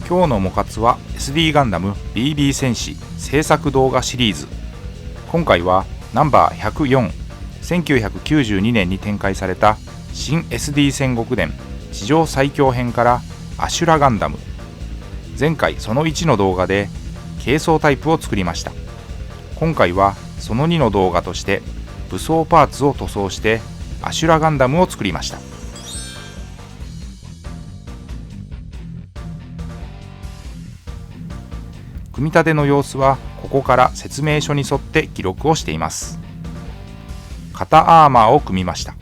今日のモカツは SD ガンダム BB 戦士制作動画シリーズ。今回はナンバー104、1992年に展開された新 SD 戦国伝地上最強編からアシュラガンダム。前回その1の動画で軽装タイプを作りました。今回はその2の動画として武装パーツを塗装してアシュラガンダムを作りました。組み立ての様子はここから説明書に沿って記録をしています。肩アーマーを組みました。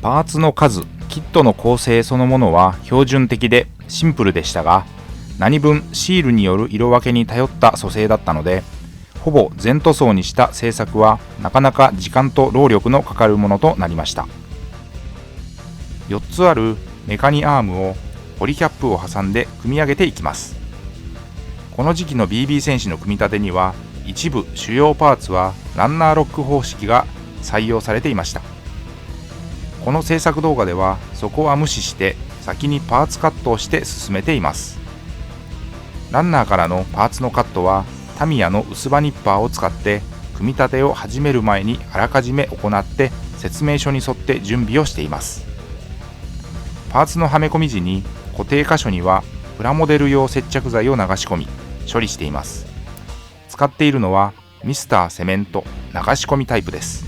パーツの数、キットの構成そのものは標準的でシンプルでしたが、何分シールによる色分けに頼った組成だったので、ほぼ全塗装にした製作はなかなか時間と労力のかかるものとなりました。4つあるメカニアームをポリキャップを挟んで組み上げていきます。この時期の BB 戦士の組み立てには一部主要パーツはランナーロック方式が採用されていました。この制作動画ではそこは無視して先にパーツカットをして進めています。ランナーからのパーツのカットはタミヤの薄刃ニッパーを使って組み立てを始める前にあらかじめ行って説明書に沿って準備をしています。パーツのはめ込み時に固定箇所にはプラモデル用接着剤を流し込み処理しています。使っているのはミスターセメント流し込みタイプです。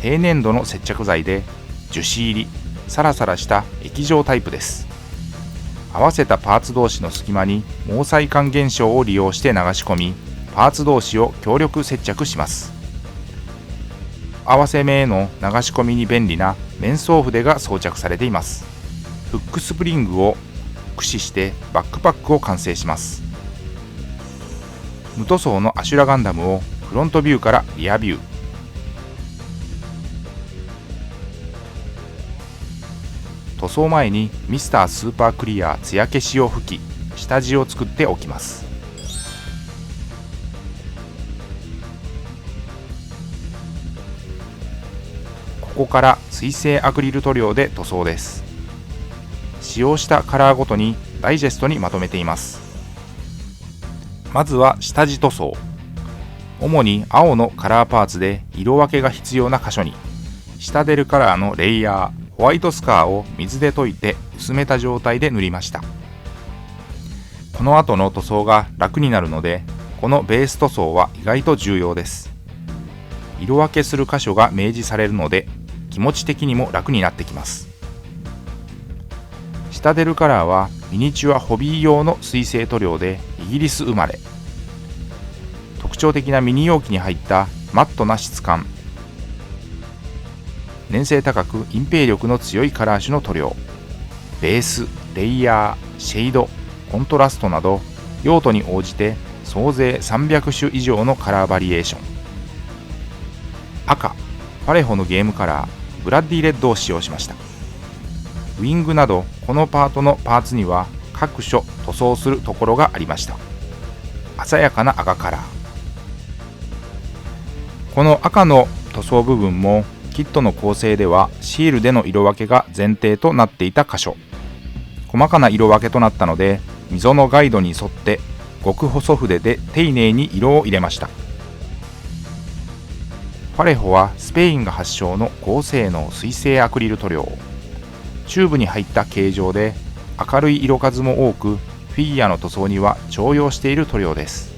低粘度の接着剤で樹脂入りサラサラした液状タイプです。合わせたパーツ同士の隙間に毛細管現象を利用して流し込み、パーツ同士を強力接着します。合わせ目への流し込みに便利な面相筆が装着されています。フックスプリングを駆使してバックパックを完成します。無塗装のアシュラガンダムをフロントビューからリアビュー、塗装前にミスタースーパークリア艶消しを吹き下地を作っておきます。ここから水性アクリル塗料で塗装です。使用したカラーごとにダイジェストにまとめています。まずは下地塗装。主に青のカラーパーツで色分けが必要な箇所に下出るカラーのレイヤーホワイトスカーを水で溶いて薄めた状態で塗りました。この後の塗装が楽になるので、このベース塗装は意外と重要です。色分けする箇所が明示されるので気持ち的にも楽になってきます。下出るカラーはミニチュアホビー用の水性塗料でイギリス生まれ。特徴的なミニ容器に入ったマットな質感。粘性高く隠蔽力の強いカラー種の塗料。ベース、レイヤー、シェード、コントラストなど用途に応じて総勢300種以上のカラーバリエーション。赤、パレホのゲームカラーブラッディレッドを使用しました。ウィングなどこのパートのパーツには各所塗装するところがありました。鮮やかな赤カラー。この赤の塗装部分もキットの構成ではシールでの色分けが前提となっていた箇所。細かな色分けとなったので溝のガイドに沿って極細筆で丁寧に色を入れました。パレホはスペインが発祥の高性能水性アクリル塗料。チューブに入った形状で明るい色数も多く、フィギュアの塗装には重用している塗料です。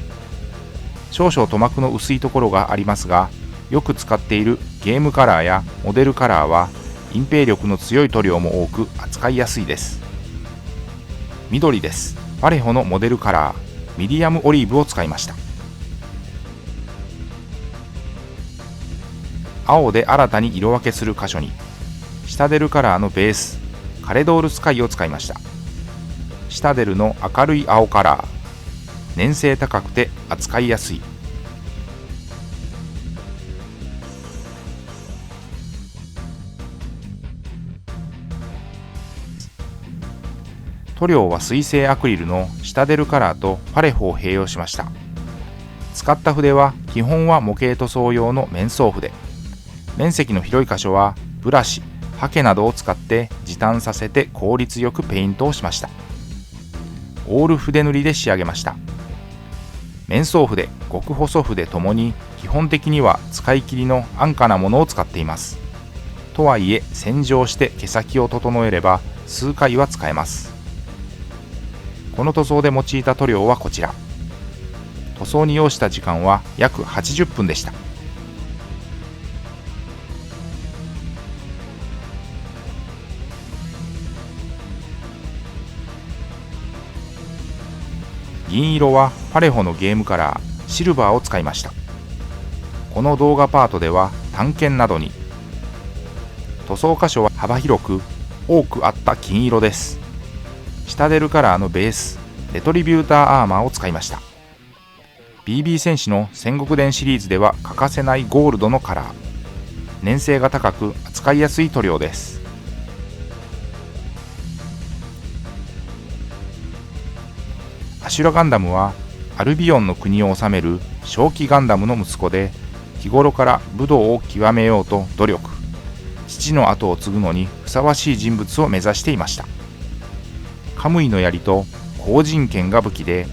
少々塗膜の薄いところがありますが、よく使っているゲームカラーやモデルカラーは隠蔽力の強い塗料も多く扱いやすいです。緑です。パレホのモデルカラーミディアムオリーブを使いました。青で新たに色分けする箇所に下出るカラーのベースカレドールスカイを使いました。下出るの明るい青カラー粘性高くて扱いやすい。塗料は水性アクリルの下出るカラーとパレホを併用しました。使った筆は基本は模型塗装用の面相筆。面積の広い箇所はブラシ、ハケなどを使って時短させて効率よくペイントをしました。オール筆塗りで仕上げました。面相筆、極細筆ともに基本的には使い切りの安価なものを使っています。とはいえ洗浄して毛先を整えれば数回は使えます。この塗装で用いた塗料はこちら。塗装に要した時間は約80分でした。銀色はパレホのゲームカラーシルバーを使いました。この動画パートでは探検などに、塗装箇所は幅広く多くあった金色です。シタデルカラーのベースレトリビューターアーマーを使いました。 BB 戦士の戦国伝シリーズでは欠かせないゴールドのカラー、粘性が高く扱いやすい塗料です。アシュラガンダムはアルビオンの国を治める正気ガンダムの息子で、日頃から武道を極めようと努力、父の後を継ぐのにふさわしい人物を目指していました。カムイの槍と後陣剣が武器で、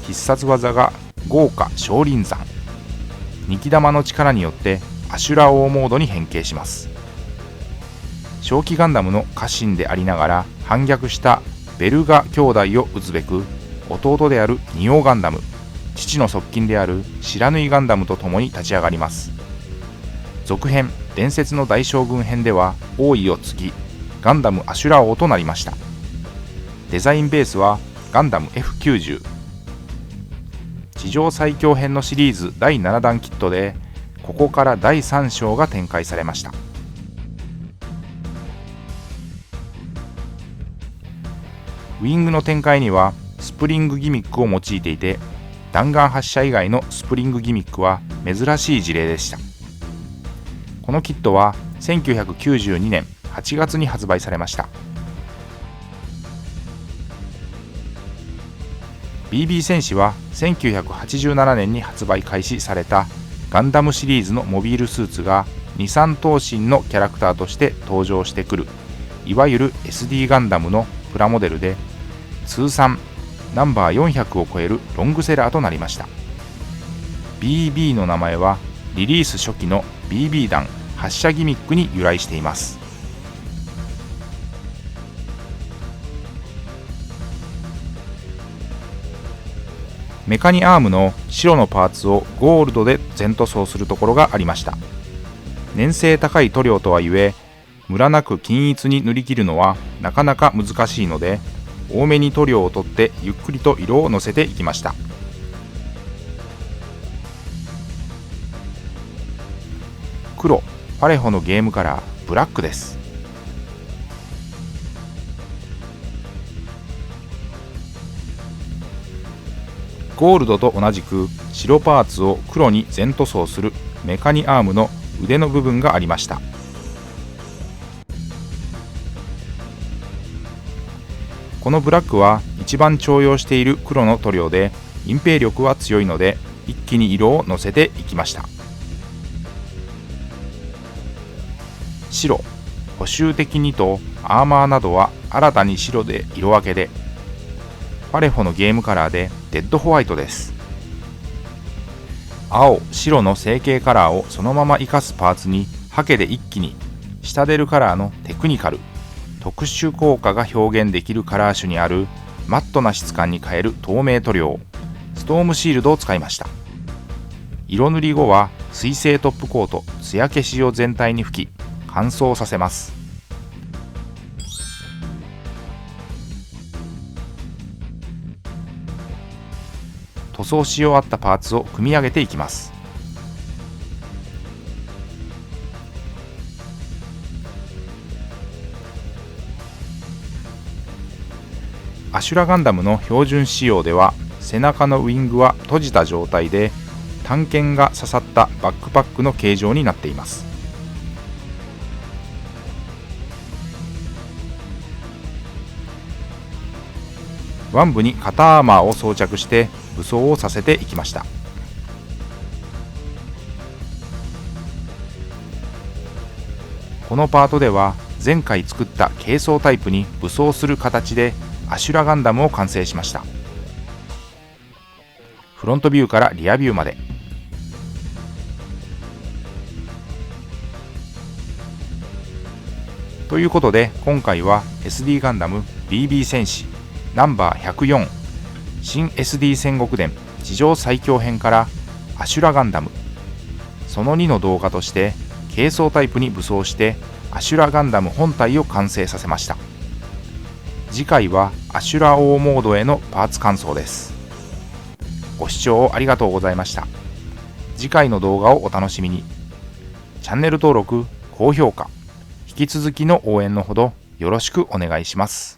必殺技が豪華少林山、ニキ玉の力によってアシュラ王モードに変形します。正気ガンダムの家臣でありながら反逆したベルガ兄弟を討つべく、弟であるニオガンダム、父の側近である白縫ガンダムと共に立ち上がります。続編伝説の大将軍編では王位を継ぎ、ガンダムアシュラ王となりました。デザインベースはガンダム F90、 地上最強編のシリーズ第7弾キットで、ここから第3章が展開されました。ウィングの展開にはスプリングギミックを用いていて、弾丸発射以外のスプリングギミックは珍しい事例でした。このキットは1992年8月に発売されました。 BB 戦士は1987年に発売開始されたガンダムシリーズのモビールスーツが2、3頭身のキャラクターとして登場してくる、いわゆる SD ガンダムのプラモデルで、通算ナンバー400を超えるロングセラーとなりました。 BB の名前はリリース初期の BB 弾発射ギミックに由来しています。メカニアームの白のパーツをゴールドで全塗装するところがありました。粘性高い塗料とはいえ、ムラなく均一に塗り切るのはなかなか難しいので、多めに塗料を取ってゆっくりと色をのせていきました。黒、パレホのゲームカラーブラックです。ゴールドと同じく白パーツを黒に全塗装するメカニアームの腕の部分がありました。このブラックは一番重用している黒の塗料で、隠蔽力は強いので一気に色をのせていきました。白、補修的にとアーマーなどは新たに白で色分けで、パレホのゲームカラーでデッドホワイトです。青、白の成形カラーをそのまま生かすパーツにハケで一気に、シタデルカラーのテクニカル、特殊効果が表現できるカラー種にあるマットな質感に変える透明塗料ストームシールドを使いました。色塗り後は水性トップコート艶消しを全体に吹き乾燥させます。塗装し終わったパーツを組み上げていきます。アシュラガンダムの標準仕様では、背中のウィングは閉じた状態で、短剣が刺さったバックパックの形状になっています。腕部に肩アーマーを装着して武装をさせていきました。このパートでは前回作った軽装タイプに武装する形でアシュラガンダムを完成しました。フロントビューからリアビューまで。ということで今回は SD ガンダム BB 戦士ナンバー104新 SD 戦国伝地上最強編からアシュラガンダムその2の動画として軽装タイプに武装してアシュラガンダム本体を完成させました。次回はアシュラ王モードへのパーツ換装です。ご視聴ありがとうございました。次回の動画をお楽しみに。チャンネル登録、高評価、引き続きの応援のほどよろしくお願いします。